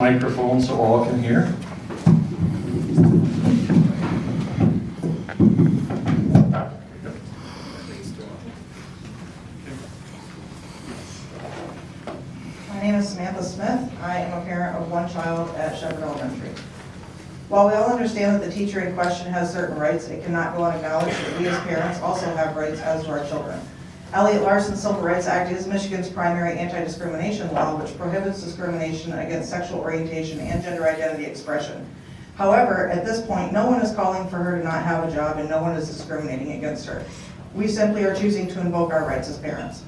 Microphone so all can hear. My name is Samantha Smith. I am a parent of one child at Shepherd Elementary. While we all understand that the teacher in question has certain rights, it cannot go unacknowledged that we as parents also have rights as do our children. Elliott Larson's Civil Rights Act is Michigan's primary anti-discrimination law, which prohibits discrimination against sexual orientation and gender identity expression. However, at this point, no one is calling for her to not have a job and no one is discriminating against her. We simply are choosing to invoke our rights as parents.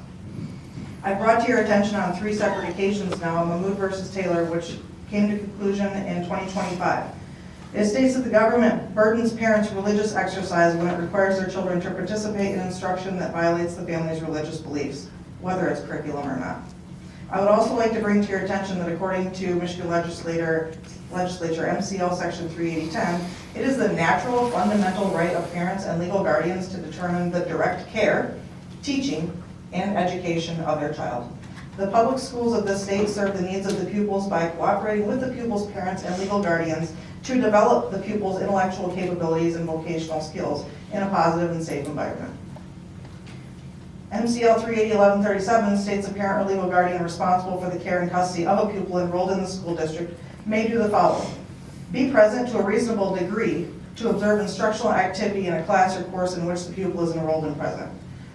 I brought to your attention on 3 separate occasions now Mahmoud versus Taylor, which came to conclusion in 2025. It states that the government burdens parents' religious exercise when it requires their children to participate in instruction that violates the family's religious beliefs, whether it's curriculum or not. I would also like to bring to your attention that according to Michigan Legislature MCL Section 3810, it is the natural fundamental right of parents and legal guardians to determine the direct care, teaching, and education of their child. The public schools of this state serve the needs of the pupils by cooperating with the pupils' parents and legal guardians to develop the pupils' intellectual capabilities and vocational skills in a positive and safe environment. MCL 380-1137 states a parent or legal guardian responsible for the care and custody of a pupil enrolled in the school district may do the following: be present to a reasonable degree to observe instructional activity in a class or course in which the pupil is enrolled and present.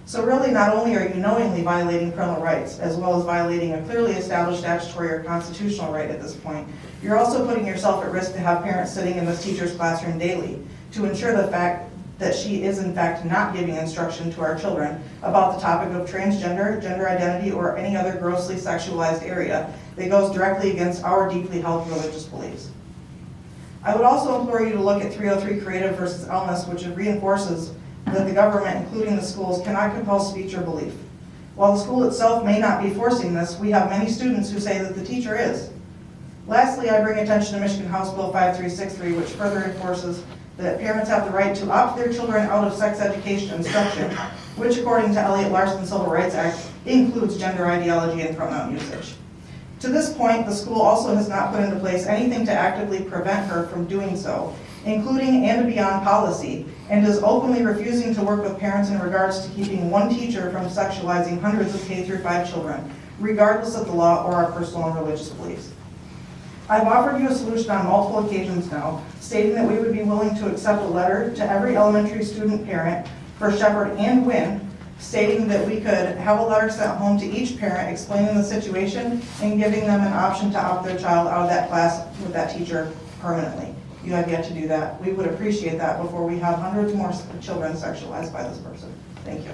So really, not only are you knowingly violating parental rights, as well as violating a clearly established statutory or constitutional right at this point, you're also putting yourself at risk to have parents sitting in this teacher's classroom daily to ensure the fact that she is in fact not giving instruction to our children about the topic of transgender, gender identity, or any other grossly sexualized area that goes directly against our deeply held religious beliefs. I would also implore you to look at 303 Creative versus Elmas, which reinforces that the government, including the schools, cannot compel speech or belief. While the school itself may not be forcing this, we have many students who say that the teacher is. Lastly, I bring attention to Michigan House Bill 5363, which further enforces that parents have the right to opt their children out of sex education instruction, which according to Elliott Larson's Civil Rights Act includes gender ideology and pronoun usage. To this point, the school also has not put into place anything to actively prevent her from doing so, including and beyond policy, and is openly refusing to work with parents in regards to keeping one teacher from sexualizing hundreds of K-5 children, regardless of the law or our personal and religious beliefs. I've offered you a solution on multiple occasions now, stating that we would be willing to accept a letter to every elementary student parent for Shepherd and Wynn, stating that we could have a letter sent home to each parent explaining the situation and giving them an option to opt their child out of that class with that teacher permanently. You have yet to do that. We would appreciate that before we have hundreds more children sexualized by this person. Thank you.